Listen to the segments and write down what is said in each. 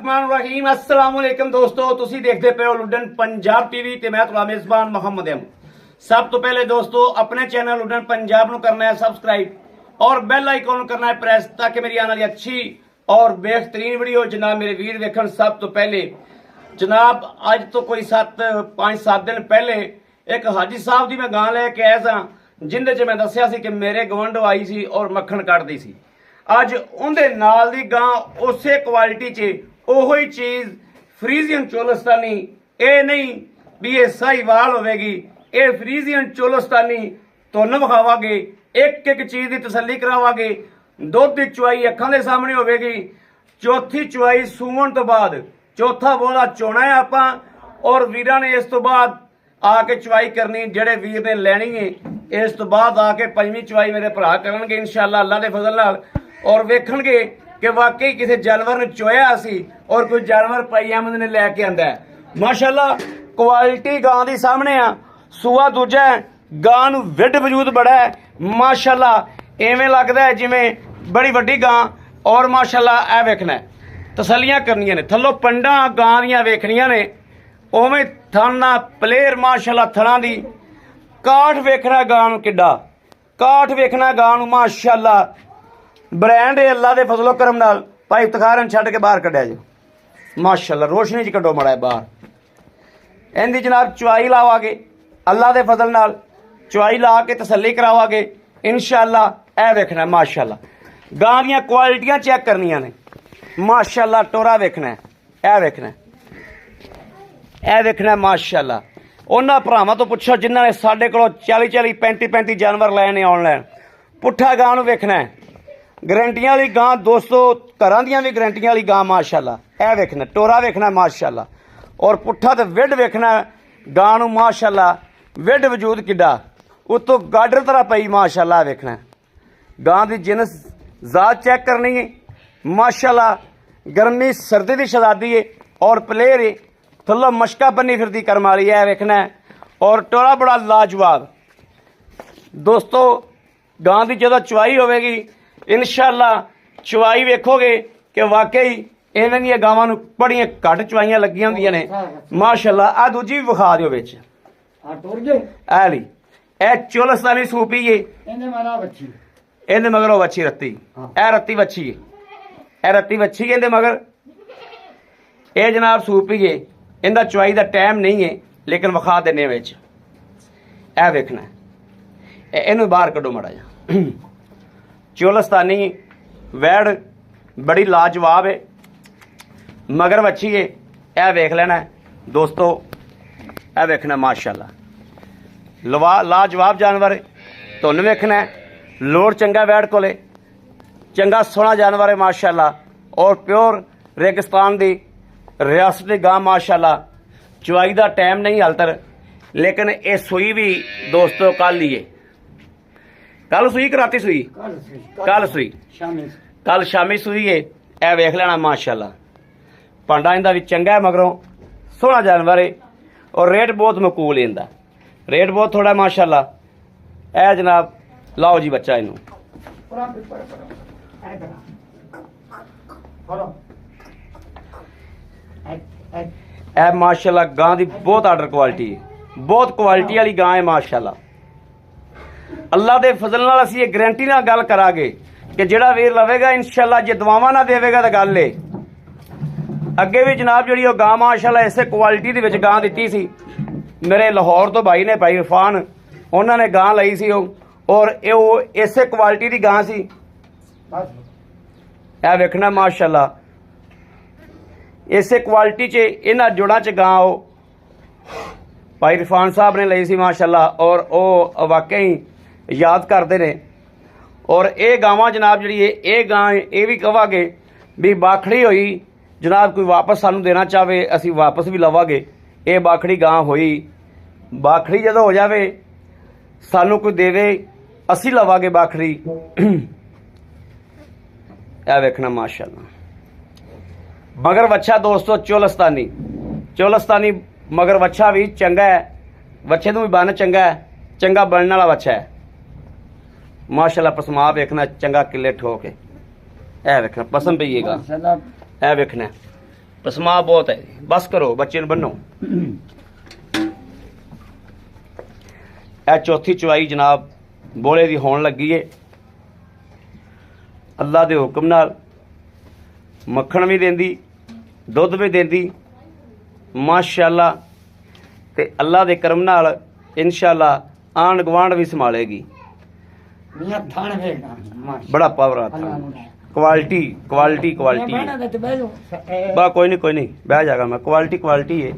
बिस्मिल्लाहिर्रहमानिर्रहीम अस्सलाम वालेकुम दोस्तों तुसी देखते पे हो लुडन पंजाब टीवी ते मैं तुहाडा मेजबान मोहम्मद अहमद। सब तो पहले दोस्तों अपने चैनल लुडन पंजाब नूं करना है सबसक्राइब और बेल आइकॉन करना है प्रेस ताकि मेरी आने वाली अच्छी और बेहतरीन वीडियो जनाब मेरे वीर वेखण। सब तो पहले जनाब अज तो कोई 5-7 दिन पहले एक हाजी साहब की मैं गां लैके आया सा जिंदे च मैं दस्सिया सी कि मेरे गवंड आई सी और मक्खण कटदी सी। अज उहदे नाल दी गां उसे क्वालिटी च ओही चीज़ फ्रीजियन चोलस्तानी ये नहीं भी ये साहीवाल होगी, ये फ्रीजियन चोलस्तानी तुहानूं विखावांगे, एक एक चीज़ की तसल्ली करावांगे। दुध की चुआई अखां दे सामने होगी, चौथी चुआई सूवन तो बाद चौथा बोला चोना है आपां और वीरां ने इस तो बाद आके चुआई करनी, जेड़े वीर ने लैनी है इस तो बाद आके पंजवीं चुआई मेरे भरा करनगे इंशाअल्लाह अल्लाह दे फजल नाल और वेखणगे कि वाकई किसी जानवर ने चोया सी और कोई जानवर भाई अहमद ने लैके आंदा है। माशाअल्लाह क्वालिटी गां दी सामने आ, सूआ दूजा है, गां नूं विड वजूद बड़ा है माशाअल्लाह, इवें लगदा है जिवें बड़ी वड्डी गां और माशाअल्लाह ए वेखना है तसल्लियां करनियां ने थल्लों पंडा गां दियां वेखनियां ने उवें थाना प्लेयर माशाअल्लाह थणा दी काठ वेखना गां नूं किड्डा काठ वेखना गां नूं माशाअल्लाह ब्रांड है अल्लाह दे फजलो करम नाल। भाई इफ्तिखारन छड्ड के बाहर कढिया जो माशाअल्लाह रोशनी च कढो मड़ा बाहर इहदी जनाब चुआई लावांगे अल्लाह दे फजल नाल चुआई ला के तसल्ली करावांगे इंशाअल्लाह। ए वेखना माशाअल्लाह गां दियां क्वालिटियां चेक करनियां ने माशाअल्लाह। टोरा वेखना है, ए वेखना ए वेखना माशाअल्लाह। उन्हां भरावां तो पुछो जिन्हां ने साडे कोलों 40-40 35-35 जानवर लैने ऑनलाइन पुट्ठा गां नूं वेखना है। गारंटियां वाली गां दोस्तों घरां दियां भी गारंटियां वाली गां माशाअल्लाह। ए वेखना टोरा वेखना माशाअल्लाह और पुट्ठा ते विड वेखना गां नूं माशाअल्लाह। विड वजूद किड्डा उत्तों गाडर तरह पई माशाअल्लाह। वेखना गां दी जिनस जात चेक करनी है माशाअल्लाह। गर्मी सर्दी दी शहजादी है और प्लेयर है थल्लों मशका बनी फिरदी करम वाली है वेखना और टोरा बड़ा लाजवाब। दोस्तों गां दी जदों चुआई होगी इंशाअल्लाह चुआई वेखोगे कि वाकई इन्हां दी गावां नूं बड़ियां घट चुआइयां लगियां हुंदियां ने माशाअल्लाह। आ दूजी भी विखा दिओ विच आ ली ए चोलस्तानी सूपी है इहदे मगरों वच्छी रत्ती ए रत्ती वच्छी है ए रत्ती वच्छी इहदे मगर ए जनाब सूपी है। इहदा चुआई दा टाइम नहीं है लेकिन विखा देने विच ए वेखना इहनूं बाहर कढो माड़ा जा। चोलस्तानी वैड़ बड़ी लाजवाब है मगर वच्छी है यह वेख लेना दोस्तों। यह वेखना माशाअल्लाह लाजवाब जानवर है तुहानूं वेखना लोड़ चंगा वैड़ कोले चंगा सोहना जानवर है माशाअल्लाह और प्योर रेगिस्तान दी रियासत दी गां माशाअल्लाह। चुआई दा टाइम नहीं हाल तक लेकिन ये सूई भी दोस्तों कल ही है। कल सूई कराती सूई कल सूई कल शामी सूई है ए वेख लेना माशाअल्लाह। भांडा इंदा भी चंगा है मगरों सोहना जानवर है और रेट बहुत मकूल है इंदा रेट बहुत थोड़ा माशाअल्लाह। ए जनाब लाओ जी बच्चा इनू ए माशाअल्लाह गां दी बहुत आर्डर क्वालिटी है बहुत क्वालिटी वाली गां है माशाअल्लाह। अल्लाह दे फजल नाल असीं ये गारंटी नाल गल करांगे कि जिहड़ा वीर लवेगा इंशाअल्लाह जे दुआवां ना देवेगा तो गल है। अगे भी जनाब जिहड़ी ओह गां माशाअल्लाह इसे क्वालिटी दे विच गां दित्ती सी मेरे लाहौर तो भाई ने भाई इरफान उन्होंने ने गां लई सी और ओह इसे क्वालिटी दी गां सी। ए वेखना माशाअल्लाह इसे क्वालिटी च इन्हां जुड़ां च गां ओह भाई इरफान साहब ने लई सी माशाअल्लाह और ओह वाकई याद करते ने। और ये गावां जनाब जी ये गां ये भी कहांगे भी बाखड़ी हुई जनाब कोई वापस सानू देना चाहे असी वापस भी लवांगे। ये बाखड़ी गां हुई बाखड़ी जदों हो जाए सानू कोई देवे असी लवांगे बाखड़ी। यह वेखना माशाअल्लाह मगर वच्छा दोस्तों चोलस्तानी मगर वच्छा भी चंगा है वच्छे तो भी बन चंगा है चंगा बनने वाला वच्छा है माशाअल्लाह। पसमा वेखना चंगा किले ठोके ए वेखना पसंद पईएगा ए वेखना पसमा बहुत है। बस करो बच्चे ने बनो। ਇਹ चौथी चवाई जनाब बोले दी होने लगी है। अल्लाह दे हुक्म नाल मक्खन भी देंदी, दुध भी देंदी माशाअल्लाह। ते अल्लाह दे करम नाल इंशाअल्लाह आंढ गुआंढ भी संभालेगी। बड़ा पावर आता क्वालिटी क्वालिटी क्वालिटी बा कोई नहीं बह जाएगा मैं। क्वालिटी क्वालिटी है।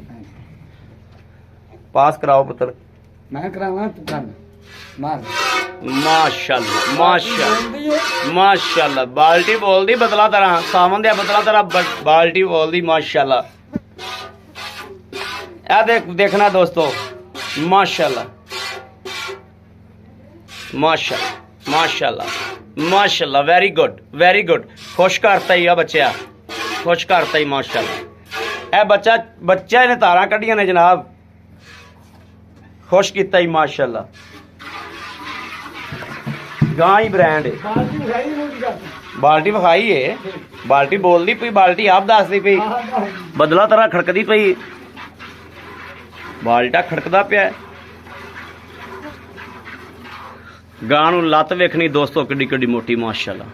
पास कराओ पुत्र। मैं करावा तू कर मार। माशाअल्लाह माशाअल्लाह माशाअल्लाह। बाल्टी बोल दी बदला तरह सावन दिया बदला तरह बाल्टी बोल दी माशाअल्लाह। ए देखना दोस्तों माशाअल्लाह माशाअल्लाह माशाअल्लाह माशाअल्लाह। वेरी गुड खुश करता ही आ बच्चा, खुश करता ही माशाअल्लाह। ए बच्चा ने तारा कढ़ियां ने जनाब, खुश किया ही माशाअल्लाह। गां ही ब्रांड है। बाल्टी विखाई है, बाल्टी बोलती पई, बाल्टी आप दसदी पई, बदला तरह खड़कदी पई, बाल्टा खड़कदा पिया। गां नूं लत्त वेखनी दोस्तों किड्डी किड्डी मोटी माशाअल्लाह।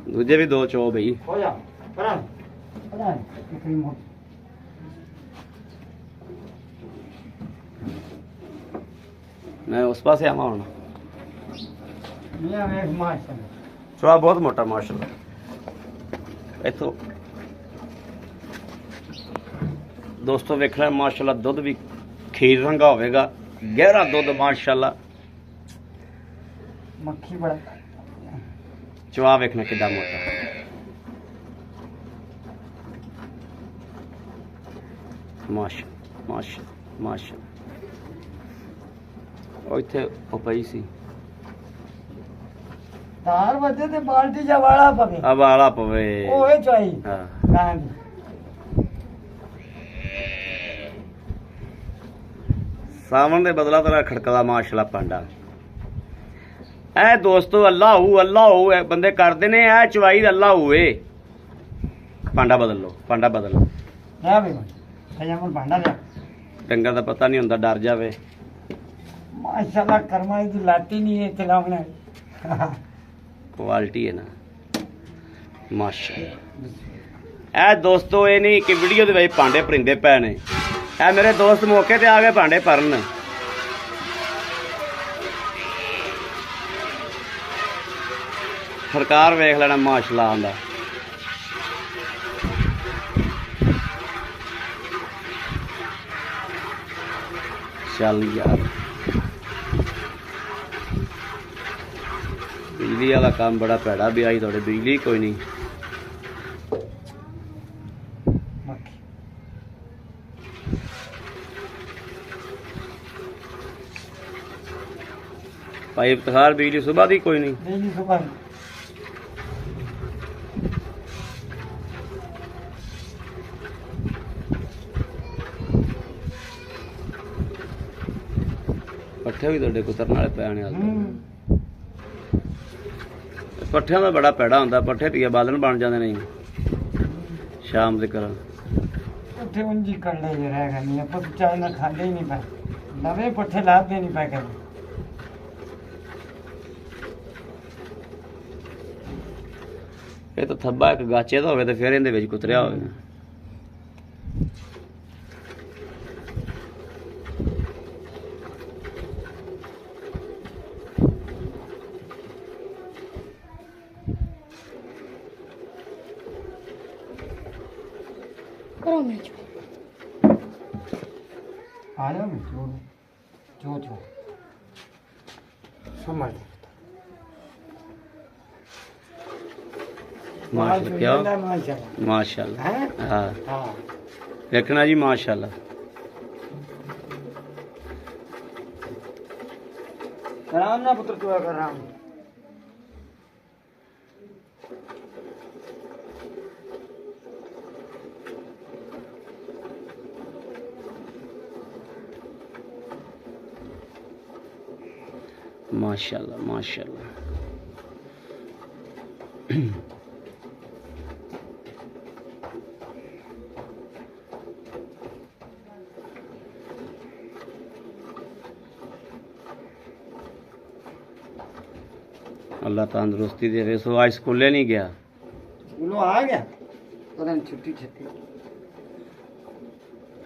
दूजे भी दो चो भाई। मैं उस पास आवा हूं। चोआ बहुत मोटा माशाल्लाह। इथों दोस्तों वेखना माशाल्लाह दुध भी खीर रंगा होगा, गहरा दुध माशाल्लाह। मक्खी बड़ा चवा वेखना कितना मोटा। माशा माशा माशा। इत्थे ओ पई सी तार वजे ते बाल्टी जा वाला पवे, अब वाला पवे ओए चाही। हां गां दी सावन दे बदला तरह खड़कदा माशाल्लाह पांडा। ऐ दोस्तों अल्लाह हो बंदे करते ने। ऐ चवाई अल्लाह हुए। पांडा बदल लो, पांडा बदल लो। ले भाई सजा मन पांडा ले। डंगर दा पता नहीं हुंदा, डर जावे। माशाल्लाह कर्मा दी लाती नहीं है चलावना। क्वालिटी है ना माशाल्लाह। ऐ दोस्तों ये नहीं कि वीडियो दे विच भांडे परिंदे पै ने। ऐ मेरे दोस्त मौके ते आ गए भांडे भरन। सरकार वेख लेना माशाल्लाह आंदा। चल यार बिजली वाला काम बड़ा भैड़ा भी आई थोड़े। बिजली कोई नहीं। भाई इफ्तार बिजली सुबह दी कोई नहीं। बिजली सुबह पट्ठे भी तुहाडे कुतरन वाले पैने वाले। पट्ठियां दा बड़ा पैड़ा हुंदा। पट्ठे पीए बालन बन जांदे नहीं शाम दे कर। पट्ठे उंजी कर ले जे रह गए नहीं। अपन चाय ना खांदे ही नहीं पाए, नवे पट्ठे लाभदे नहीं पाए कदे। ये तो थब्बा एक गाचे दा होवे ते फिर इहदे विच कुतरिया होवे। में आया मैं जो समझ माशाल्लाह क्या माशाल्लाह माशाल्लाह है। हाँ हाँ देखना जी माशाल्लाह राम ना पुत्र तू कर राम माशाल्लाह माशाल्लाह अल्लाह तंदुरुस्ती दे सो आज स्कूले नहीं गया स्कूलों आ गया पता नहीं छुट्टी छुट्टी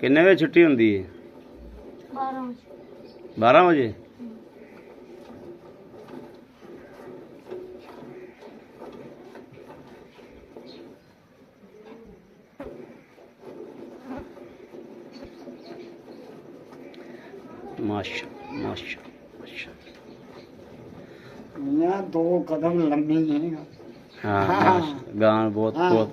किन्ने बजे छुट्टी होंदी है 12 बजे माशा माशा माशा यहाँ 2 कदम लंबी है हाँ हाँ। माशा गान बहुत हाँ। बहुत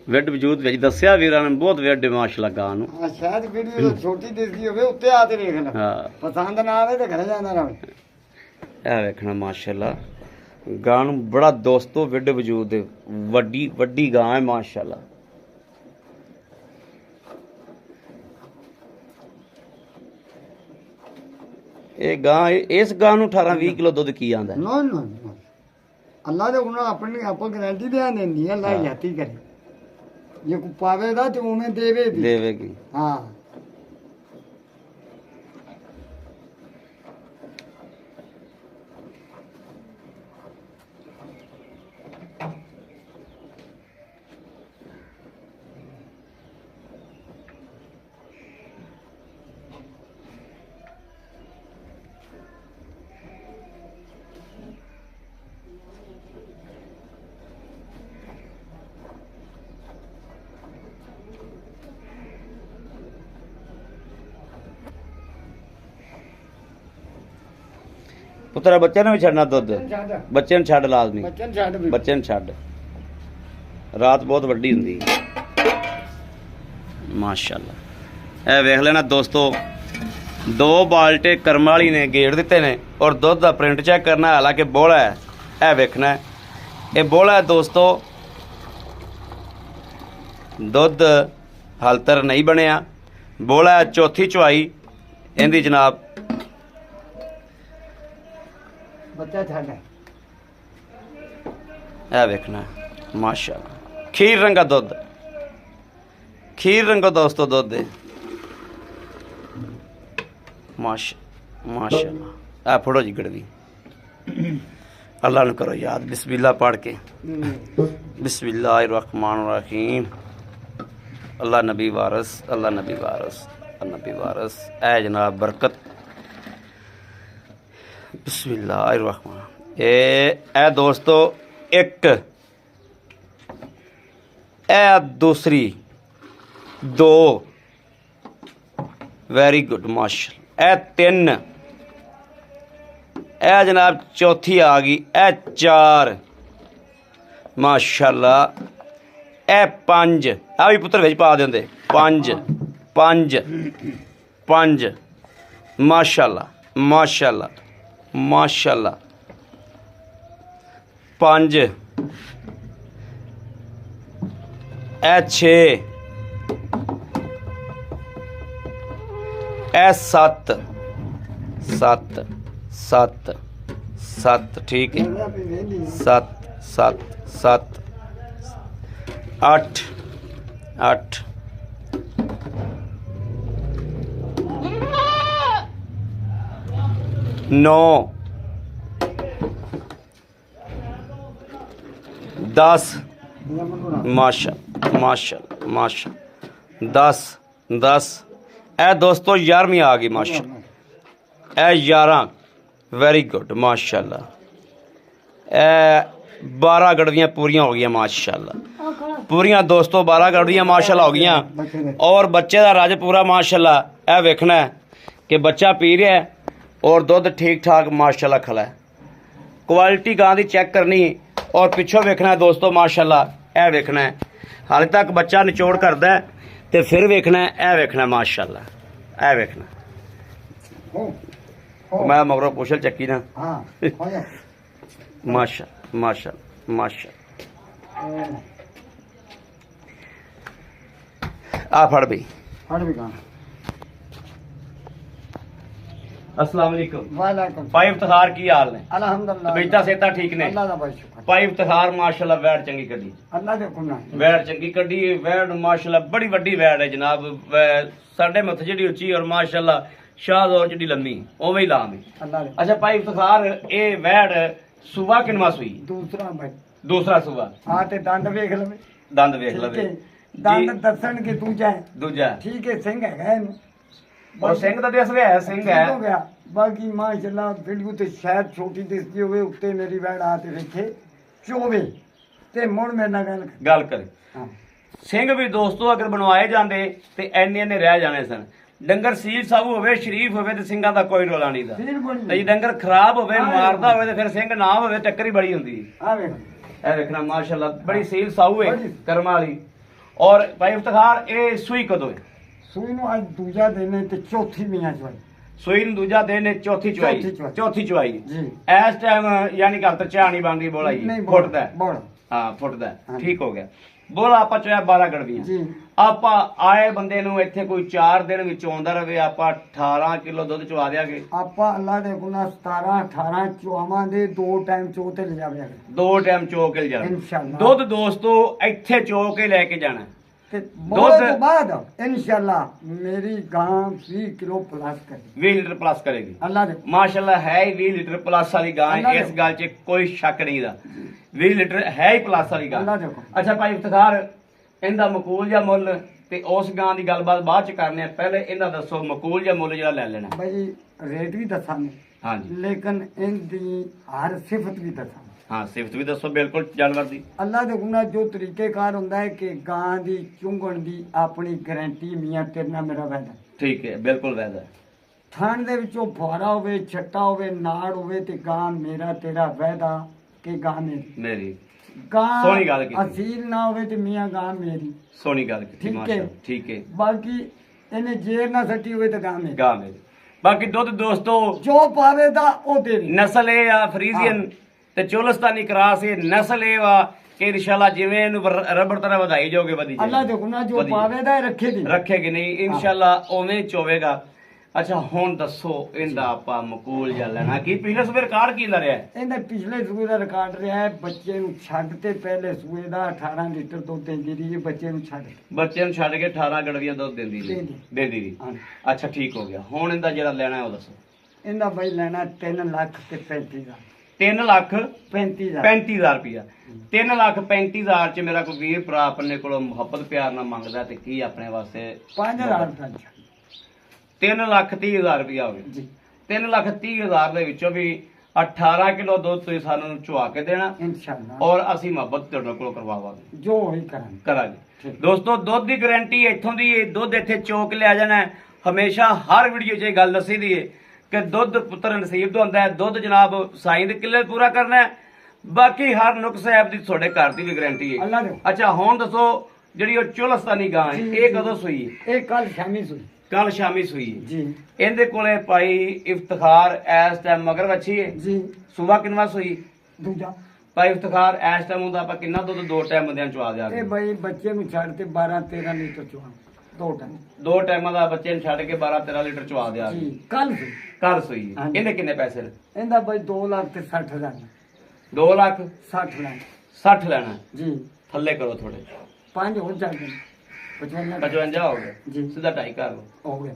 विड वजूद विच दस्या वीरां ने बहुत विड माशाल्लाह गान नूं। हाँ, शायद वीडियो तो छोटी दिखती होवे उत्ते आते देख लो हाँ पसंद ना आवे तो घर जाना रहो ਇਹ ਵੇਖਣਾ ਮਾਸ਼ਾਅੱਲਾ ਗਾਂ ਨੂੰ ਬੜਾ ਦੋਸਤੋ ਵਿਡ ਵਜੂਦ ਹੈ ਵੱਡੀ ਵੱਡੀ ਗਾਂ ਹੈ ਮਾਸ਼ਾਅੱਲਾ ਇਹ ਗਾਂ ਇਸ ਗਾਂ ਨੂੰ 18 20 ਕਿਲੋ ਦੁੱਧ ਕੀ ਆਂਦਾ नो नो नो अल्लाह ने उन्हें अपनी आप गारंटी ध्यान देनी है अल्लाह हाँ। जाती करे ये को पावेगा तो उन्हें देवे भी ਦੇਵੇਗੀ हाँ ਪੁੱਤਰਾ ਬੱਚੇ ਨੂੰ ਵੀ ਛੱਡਣਾ ਦੁੱਧ ਬੱਚੇ ਨੂੰ ਛੱਡ ਲਾਜ਼ਮੀ बच्चन छाड़ भी ਬੱਚੇ ਨੂੰ ਛੱਡ ਰਾਤ ਬਹੁਤ ਵੱਡੀ ਹੁੰਦੀ ਹੈ ਮਾਸ਼ਾਅੱਲਾ ਇਹ ਵੇਖ ਲੈਣਾ ਦੋਸਤੋ 2 ਬਾਲਟੇ ਕਰਮ ਵਾਲੀ ਨੇ ਗੇੜ ਦਿੱਤੇ ਨੇ ਔਰ ਦੁੱਧ ਦਾ ਪ੍ਰਿੰਟ ਚੈੱਕ ਕਰਨਾ ਹਾਲਾਂਕਿ ਬੋਲਾ ਹੈ ਇਹ ਵੇਖਣਾ ਹੈ। ਇਹ ਬੋਲਾ ਹੈ ਦੋਸਤੋ ਦੁੱਧ ਹਲਤਰ ਨਹੀਂ ਬਣਿਆ ਬੋਲਾ ਹੈ ਚੌਥੀ ਚੁਆਈ ਇਹਦੀ ਜਨਾਬ बच्चा छाड़ है ਇਹ ਵੇਖਣਾ ਮਾਸ਼ਾਅੱਲਾ ਖੀਰ ਰੰਗਾ ਦੁੱਧ ਖੀਰ ਰੰਗਾ ਦੋਸਤੋ ਦੁੱਧ ਹੈ ਮਾਸ਼ਾਅੱਲਾ ਆ ਫੜੋ ਜੀ ਗੜਵੀ अल्लाह ने करो याद बिस्मिल्लाह पढ़ के बिस्मिल्लाहिर्रहमानिर्रहीम अल्लाह नबी वारस अल्लाह नबी वारस अल्लाह नबी वारस ऐ जनाब बरकत बिस्मिल्लाहिर्रहमान ए दोस्तों एक ए दूसरी 2 वेरी गुड माशाअल्लाह ए 3 ਇਹ ਜਨਾਬ ਚੌਥੀ ਆ ਗਈ ਇਹ 4 ਮਾਸ਼ਾਅੱਲਾ ਇਹ 5 ਆ ਵੀ ਪੁੱਤਰ ਵਿੱਚ ਪਾ ਦਿੰਦੇ 5 5 5 ਮਾਸ਼ਾਅੱਲਾ ਮਾਸ਼ਾਅੱਲਾ ਮਾਸ਼ਾਅੱਲਾ 5 ਇਹ 6 ਇਹ 7 7 7 7 ठीक है 7 7 7 8 8 9 10 माशा माशा माशा 10 10 ए दोस्तों 11वीं आ गई माशा ए 11 वेरी गुड माशाल्लाह 12 ਗੜਵੀਆਂ ਪੂਰੀਆਂ ਹੋ ਗਈਆਂ ਮਾਸ਼ਾਅੱਲਾ। ਪੂਰੀਆਂ ਦੋਸਤੋ 12 ਗੜਵੀਆਂ ਮਾਸ਼ਾਅੱਲਾ ਹੋ ਗਈਆਂ। ਔਰ ਬੱਚੇ ਦਾ ਰੱਜ ਪੂਰਾ ਮਾਸ਼ਾਅੱਲਾ। ਇਹ ਵੇਖਣਾ ਹੈ ਕਿ ਬੱਚਾ ਪੀ ਰਿਹਾ ਹੈ ਔਰ ਦੁੱਧ ਠੀਕ ਠਾਕ ਮਾਸ਼ਾਅੱਲਾ ਖਲਾ है। क्वालिटी गां की चेक करनी और पिछों वेखना दोस्तों माशाल्लाह। यह वेखना है हाले तक बच्चा निचोड़ करता है तो फिर वेखना है। यह वेखना माशाल्लाह। यह वेखना मैं मगरों पुछल चक्की ना माशा माशा माशा आ फड़ भी अस्सलाम वालेकुम। वालेकुम भाई इफ्तिखार की हाल ने? अल्हम्दुलिल्लाह बेटा सेता ठीक ने? अल्लाह दा बहुत शुक्र। भाई इफ्तिखार माशाल्लाह वैड़ चंगी कड्डी। अल्लाह दे हुक्म नाल वैड़ चंगी कड्डी। वैड़ माशाल्लाह बड़ी वड्डी वैड़ है जनाब। साढ़े मत्थे जेडी उच्ची और माशाल्लाह शाहदौर जेडी लम्मी ओवें ही लाम है। अल्लाह दे अच्छा भाई इफ्तिखार ए वैड़ सुबह किनवा सुई? दूसरा भाई दूसरा सुबह। हां ते दंद वेख लवे। दंद वेख लवे। दंद दसन के दूजा है। दूजा ठीक है सिंह है ਇਹਨੂੰ और सिंह दा दस गया है सिंह है। हो गया बाकी माशाल्लाह वीडियो ते शायद छोटी दिसदी होवे उत्ते मेरी वैड़ आ ते वेखे चोवे ते मुड़ मेरे नाल गल करे। हां ਸਿੰਘ ਵੀ ਦੋਸਤੋ ਅਗਰ ਬਣਵਾਏ ਜਾਂਦੇ ਤੇ ਐਨੇ ਰਹਿ ਜਾਣੇ ਸਨ। ਡੰਗਰ ਸੀਲ ਸਾਬੂ ਹੋਵੇ ਸ਼ਰੀਫ ਹੋਵੇ ਤੇ ਸਿੰਘਾਂ ਦਾ ਕੋਈ ਰੋਲਾ ਨਹੀਂ ਦਾ। ਫੇਰ ਬਣੀ ਤੇ ਜੇ ਡੰਗਰ ਖਰਾਬ ਹੋਵੇ ਮਾਰਦਾ ਹੋਵੇ ਤੇ ਫਿਰ ਸਿੰਘ ਨਾ ਹੋਵੇ ਟੱਕਰ ਹੀ ਬੜੀ ਹੁੰਦੀ ਆ ਵੇਖ ਇਹ ਵੇਖਣਾ ਮਾਸ਼ਾਅੱਲਾ ਬੜੀ ਸੀਲ ਸਾਊ ਹੈ ਕਰਮਾਂ ਵਾਲੀ। ਔਰ ਭਾਈ ਇਫਤਖਾਰ ਇਹ ਸੂਈ ਕਦੋਂ ਹੈ? ਸੂਈ ਨੂੰ ਅੱਜ ਦੂਜਾ ਦਿਨ ਹੈ ਤੇ ਚੌਥੀ ਮਹੀਨਾ ਚੋਈ ਸੂਈ ਨੂੰ ਦੂਜਾ ਦਿਨ ਹੈ ਚੌਥੀ ਚੁਆਈ। ਚੌਥੀ ਚੁਆਈ ਜੀ ਇਸ ਟਾਈਮ ਯਾਨੀ ਕਿ ਹੱਥ ਚਾਣੀ ਬਣਦੀ ਬੋਲਾਈ ਫੁੱਟਦਾ ਬੋਲ ਹਾਂ ਫੁੱਟਦਾ ਠੀਕ ਹੋ ਗਿਆ। ਬੋਲਾ ਆਪਾਂ ਚੋਇਆ 12 ਗੜਵੀਆਂ। ਜੀ ਆਪਾਂ ਆਏ ਬੰਦੇ ਨੂੰ ਇੱਥੇ ਕੋਈ 4 ਦਿਨ ਵਿੱਚ ਆਉਂਦਾ ਰਵੇ ਆਪਾਂ 18 ਕਿਲੋ ਦੁੱਧ ਚਵਾ ਦਿਆਂਗੇ। ਆਪਾਂ ਅੱਲਾ ਦੇ ਗੁਨਾਹ 17 18 ਚੋਵਾਂ ਦੇ 2 ਟਾਈਮ ਚੋ ਤੇ ਲਿਜਾਵੇ 2 ਟਾਈਮ ਚੋ ਕੇ ਲਿਜਾਣਾ ਇਨਸ਼ਾਅੱਲਾ। ਦੁੱਧ ਦੋਸਤੋ ਇੱਥੇ ਚੋ ਕੇ ਲੈ ਕੇ ਜਾਣਾ ਤੇ ਦੁੱਧ ਤੋਂ ਬਾਅਦ ਇਨਸ਼ਾਅੱਲਾ ਮੇਰੀ ਗਾਂ 20 ਕਿਲੋ ਪਲੱਸ ਕਰੇ 20 ਲੀਟਰ ਪਲੱਸ ਕਰੇਗੀ। ਅੱਲਾ ਦੇ ਮਾਸ਼ਾਅੱਲਾ ਹੈ ਹੀ 20 ਲੀਟਰ ਪਲੱਸ ਵਾਲੀ ਗਾਂ ਹੈ। ਇਸ ਗੱਲ 'ਚ ਕੋਈ ਸ਼ੱਕ ਨਹੀਂ ਦਾ 20 ਲੀਟਰ ਹੈ ਹੀ ਪਲੱਸ ਵਾਲੀ ਗਾਂ। ਅੱਲਾ ਦੇ ਅੱਛਾ ਭਾਈ ਇਫਤਖਾਰ ਇਹਦਾ ਮਕੂਲ ਜਾਂ ਮੁੱਲ ਤੇ ਉਸ ਗਾਂ ਦੀ ਗੱਲਬਾਤ ਬਾਅਦ 'ਚ ਕਰਨੇ ਆ। ਪਹਿਲੇ ਇਹਦਾ ਦੱਸੋ ਮਕੂਲ ਜਾਂ ਮੁੱਲ ਜਿਹੜਾ ਲੈ ਲੈਣਾ। ਭਾਈ ਰੇਟ ਵੀ ਦੱਸਾਂਗੇ ਹਾਂਜੀ ਲੇਕਿਨ ਇਹਦੀ ਹਰ ਸਿਫਤ ਵੀ ਦੱਸਾਂਗੇ। ਹਾਂ ਸਿਫਤ ਵੀ ਦੱਸੋ ਬਿਲਕੁਲ ਜਾਨਵਰ ਦੀ। ਅੱਲਾ ਦੇ ਗੁਨਾਹ ਜੋ ਤਰੀਕੇਕਾਰ ਹੁੰਦਾ ਹੈ ਕਿ ਗਾਂ ਦੀ ਚੁੰਗਣ ਦੀ ਆਪਣੀ ਗਾਰੰਟੀ ਮੀਆਂ ਤੇਰੇ ਨਾਲ ਮੇਰਾ ਵਾਅਦਾ ਠੀਕ ਹੈ ਬਿਲਕੁਲ ਵਾਅਦਾ। ਥਣ ਦੇ ਵਿੱਚੋਂ ਫੁਆਰਾ ਹੋਵੇ ਛੱਟਾ ਹੋਵੇ ਨਾੜ ਹੋਵੇ ਤੇ ਗਾਂ ਮੇਰਾ ਤੇਰਾ ਵਾਅਦਾ ਕਿ ਗਾਂ ਮੇਰੀ ਗਾਂ ਸੋਹਣੀ ਗੱਲ ਕੀਤੀ। ਅਸੀਲ ਨਾ ਹੋਵੇ ਤੇ ਮੀਆਂ ਗਾਂ ਮੇਰੀ ਸੋਹਣੀ ਗੱਲ ਕੀਤੀ ਠੀਕ ਹੈ। ਮਾਸ਼ਾਅੱਲਾ ਠੀਕ ਹੈ। ਬਾਕੀ ਇਹਨੇ ਜੇਰ ਨਾ ਸੱਟੀ ਹੋਵੇ ਤੇ ਗਾਂ ਮੇਰੀ ਗਾਂ ਮੇਰੀ। ਬਾਕੀ ਦੁੱਧ ਦੋਸਤੋ ਜੋ ਪਾਵੇ ਦਾ ਉਹ ਦੇਵੇ। ਨਸਲ ਇਹ ਆ ਫਰੀਜ਼ੀਅਨ ਤੇ ਚੋਲਸਤਾਨੀ ਕਰਾਸ ਇਹ ਨਸਲ ਇਹ ਵਾ ਕਿ ਇਨਸ਼ਾਅੱਲਾ ਜਿਵੇਂ ਇਹਨੂੰ ਰਬੜ ਤਰ੍ਹਾਂ ਵਧਾਈ ਜਾਓਗੇ ਵਧੀ ਜਾਏਗੀ। ਅੱਲਾ ਦੇ ਗੁਨਾਹ ਜੋ ਪਾਵੇ ਦਾ ਰੱਖੇਗੀ ਰੱਖੇਗੀ ਨਹੀਂ ਇਨਸ਼ਾਅੱਲਾ ਉਵੇਂ ਚੋਵੇਗਾ। ਅੱਛਾ ਹੁਣ ਦੱਸੋ ਇਹਦਾ ਆਪਾਂ ਮਕੂਲ ਜਾਂ ਲੈਣਾ ਕੀ ਪਿਛਲੇ ਸਵੇਰ ਰਿਕਾਰਡ ਕੀ ਰਿਹਾ ਹੈ? ਇਹਦਾ ਪਿਛਲੇ ਸੂਏ ਦਾ ਰਿਕਾਰਡ ਰਿਹਾ ਹੈ ਬੱਚੇ ਨੂੰ ਛੱਡ ਤੇ ਪਹਿਲੇ ਸੂਏ ਦਾ 18 ਲੀਟਰ ਦੁੱਧ ਦਿੰਦੀ ਰਹੀ ਬੱਚੇ ਨੂੰ ਛੱਡ ਬੱਚੇ ਨੂੰ ਛੱਡ ਕੇ 18 ਗੜਵੀਆਂ ਦੁੱਧ ਦਿੰਦੀ ਰਹੀ ਦਿੰਦੀ ਰਹੀ। ਅੱਛਾ ਠੀਕ ਹੋ ਗਿਆ। ਹੁਣ ਇਹਦਾ ਜਿਹੜਾ ਲੈਣਾ ਹੈ ਉਹ ਦੱਸੋ। ਇਹਦਾ ਬਈ ਲੈਣਾ 3 ਲੱਖ ਤੇ 35,000 3 ਲੱਖ 35,000 ਰੁਪਇਆ 3 ਲੱਖ 35,000 ਚ ਮੇਰਾ ਕੋਈ ਵੀਰ ਭਰਾ ਆਪਣੇ ਕੋਲੋਂ ਮੁਹੱਬਤ ਪਿਆਰ ਨਾਲ ਮੰਗਦਾ ਤੇ ਕੀ ਆਪਣੇ ਵਾਸਤੇ 5,000 ਰੁਪਇਆ 3 ਲੱਖ 30,000 ਰੁਪਇਆ ਹੋ ਗਿਆ। ਜੀ 3 ਲੱਖ 30,000 ਦੇ ਵਿੱਚੋਂ ਵੀ 18 ਕਿਲੋ ਦੁੱਧ ਤੁਸੀਂ ਸਾਨੂੰ ਚੁਆ ਕੇ ਦੇਣਾ ਇਨਸ਼ਾਅੱਲਾ ਔਰ ਅਸੀਂ ਮੁਹੱਬਤ ਤੁਹਾਡੇ ਕੋਲੋਂ ਕਰਵਾਵਾਂਗੇ ਜੋ ਹੀ ਕਰਾਂਗੇ। ਦੋਸਤੋ ਦੁੱਧ ਦੀ ਗਾਰੰਟੀ ਇੱਥੋਂ ਦੀ ਹੈ। ਦੁੱਧ ਇੱਥੇ ਚੋਕ ਲਿਆ ਜਾਣਾ ਹੈ। ਹਮੇਸ਼ਾ ਹਰ ਵੀਡੀਓ 'ਚ ਇਹ ਗੱਲ ਦੱਸੀ ਦੀ ਹੈ ਕਿ ਦੁੱਧ ਪੁੱਤਰ ਨਸੀਬ ਤੋਂ ਹੁੰਦਾ ਹੈ। ਦੁੱਧ ਜਨਾਬ ਸਾਈਂ ਦੇ ਕਿੱਲੇ ਪੂਰਾ ਕਰਨਾ ਹੈ। ਬਾਕੀ ਹਰ ਨੁਕਸ ਐਪ ਦੀ ਤੁਹਾਡੇ ਘਰ ਦੀ ਵੀ ਗਾਰੰਟੀ ਹੈ। ਅੱਲਾ ਦੇ ਅੱਛਾ ਹੁਣ ਦੱਸੋ ਜਿਹੜੀ ਉਹ ਚੋਲਸਤਾਨੀ ਗਾਂ ਹੈ ਇਹ ਕਦੋਂ ਸੂਈ ਹੈ? ਇਹ ਕੱਲ ਸ਼ਾਮੀ ਸੂਈ ਕੱਲ ਸ਼ਾਮੀ ਸੂਈ ਹੈ ਜੀ। ਇਹਦੇ ਕੋਲੇ ਭਾਈ ਇਫਤਖਾਰ ਇਸ ਟਾਈਮ ਮਗਰ ਵੱਛੀ ਹੈ ਜੀ ਸੂਬਾ ਕਿੰਨਵਾ ਸੂਈ ਦੂਜਾ ਭਾਈ ਇਫਤਖਾਰ ਇਸ ਟਾਈਮ ਹੁੰਦਾ ਆਪਾਂ ਕਿੰਨਾ ਦੁੱਧ 2 ਟਾਈਮ ਬੰਦਿਆਂ ਨੂੰ ਚਵਾ ਦਿਆਂਗੇ। ਇਹ ਬਈ ਬੱਚੇ ਨੂੰ ਛੱਡ ਤੇ 12 13 ਲੀਟਰ ਚੁਆ 2 ਟਨ 2 ਟਾਈਮਾਂ ਦਾ ਬੱਚੇ ਨੂੰ ਛੱਡ ਕੇ 12 13 ਲੀਟਰ ਚਵਾ ਦਿਆਂਗੇ। ਜੀ ਕੱਲ ਸੂਈ ਕੱਲ ਸੂਈ ਹੈ। ਹਾਂਜੀ। ਇਹਦੇ ਕਿੰਨੇ ਪੈਸੇ ਨੇ? ਇਹਦਾ ਬਈ 2 ਲੱਖ ਤੇ 60,000 2 ਲੱਖ 60 ਲੈਣਾ 60 ਲੈਣਾ ਜੀ। ਥੱਲੇ ਕਰੋ ਥੋੜੇ 5 ਹੋਰ ਚੱਲ ਗਏ 55 55 ਹੋ ਗਿਆ ਜੀ ਸਿੱਧਾ 2.5 ਕਰ ਲਓ। ਹੋ ਗਿਆ।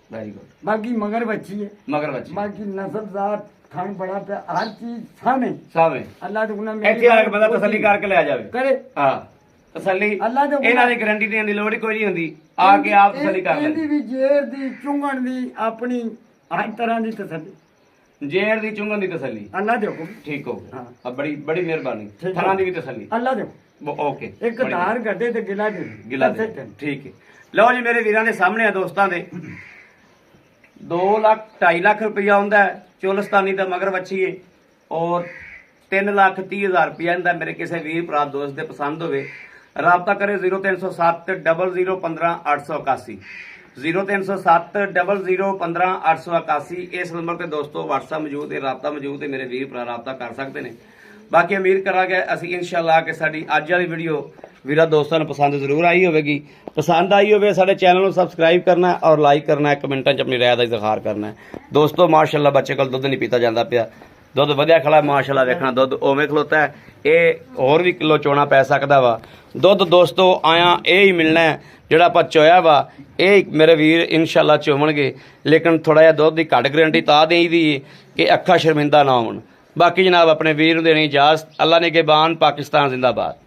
Very good. ਬਾਕੀ ਮਗਰ ਬੱਚੀ ਹੈ ਮਗਰ ਬੱਚੀ ਬਾਕੀ ਨਸਲਦਾਰ ਖਾਣ ਬੜਾ ਪਿਆ ਹਰ ਚੀਜ਼ ਸਾਹਮਣੇ ਸਾਵੇਂ ਅੱਲਾਹ ਦੇ ਗੁਨਾਹ ਇੱਥੇ ਆ ਕੇ ਬੰਦਾ ਤਸੱਲੀ ਕਰਕੇ ਲੈ ਜਾਵੇ ਕਰੇ। ਹਾਂ ਤਸੱਲੀ ਅੱਲਾਹ ਦੇ ਇਹਨਾਂ ਦੀ ਗਾਰੰਟੀ ਦੇਣ ਦੀ ਲੋੜ ਹੀ ਕੋਈ ਨਹੀਂ ਹੁੰਦੀ। ਆ ਕੇ ਆਪ ਤਸੱਲੀ ਕਰ ਲੈ। ਇਹਦੀ ਵੀ ਜੇਰ ਦੀ ਚੁੰਗਣ ਦੀ ਆਪਣੀ ਹਰ ਤਰ੍ਹਾਂ ਦੀ ਤਸੱਲੀ जेड़ दी चुंगन दी तसल्ली अल्लाह दे हुक्म ठीक हो गया। हाँ। अब बड़ी बड़ी मेहरबानी ठीक है। थना दी भी तसल्ली अल्लाह दे हुक्म। ओके एक धार घटे ते गिला दे गिला दे ठीक है। लो जी मेरे वीरां दे सामने है दोस्तां दे 2 ਲੱਖ 2.5 ਲੱਖ रुपया हुंदा है चोलस्तानी दा मगर बच्ची है और 3,30,000 रुपया इंदा मेरे किसी वीर भरा दोस्त दे पसंद होवे राबता करे 0307 00 15 881 0307 00 15 881 इस नंबर ते दोस्तों WhatsApp मौजूद है राबता मौजूद है मेरे वीर भरा राबता कर सकते हैं। बाकी उम्मीद करांगे ਅਸੀਂ इंशाअल्लाह कि साडी ਅੱਜ वाली वीडियो ਵੀਰਾ ਦੋਸਤਾਂ ਨੂੰ ਪਸੰਦ ਜ਼ਰੂਰ ਆਈ ਹੋਵੇਗੀ। ਪਸੰਦ ਆਈ ਹੋਵੇ ਸਾਡੇ ਚੈਨਲ ਨੂੰ ਸਬਸਕ੍ਰਾਈਬ ਕਰਨਾ ਹੈ ਔਰ ਲਾਈਕ ਕਰਨਾ ਹੈ ਕਮੈਂਟਾਂ 'ਚ ਆਪਣੀ ਰਾਏ ਦਾ ਇਜ਼ਹਾਰ ਕਰਨਾ ਹੈ। ਦੋਸਤੋ ਮਾਸ਼ਾਅੱਲਾ ਬੱਚੇ ਕੋਲ ਦੁੱਧ ਨਹੀਂ ਪੀਤਾ ਜਾਂਦਾ ਪਿਆ ਦੁੱਧ ਵਧਿਆ ਖੜਾ ਮਾਸ਼ਾਅੱਲਾ ਵੇਖਣਾ ਦੁੱਧ ਉਵੇਂ ਖਲੋਤਾ ਹੈ ਇਹ ਹੋਰ ਵੀ ਕਿਲੋ ਚੋਣਾ ਪੈ ਸਕਦਾ ਵਾ ਦੁੱਧ ਦੋਸਤੋ ਆਇਆ ਇਹ ਹੀ ਮਿਲਣਾ ਹੈ ਜਿਹੜਾ ਆਪਾਂ ਚੋਇਆ ਵਾ ਇਹ ਮੇਰੇ ਵੀਰ ਇਨਸ਼ਾਅੱਲਾ ਚੋਵਣਗੇ ਲੇਕਿਨ ਥੋੜਾ ਜਿਹਾ ਦੁੱਧ ਦੀ ਘੱਟ ਗਰੰਟੀ ਤਾਂ ਦੇਈਦੀ ਕਿ ਅੱਖਾਂ ਸ਼ਰਮਿੰਦਾ ਨਾ ਹੋਣ। ਬਾਕੀ ਜਨਾਬ ਆਪਣੇ ਵੀਰ ਨੂੰ ਦੇਣੀ ਇਜਾਜ਼ਤ। ਅੱਲਾ ਨੇ ਕੇ ਬਾਨ ਪਾਕਿस्तान जिंदाबाद।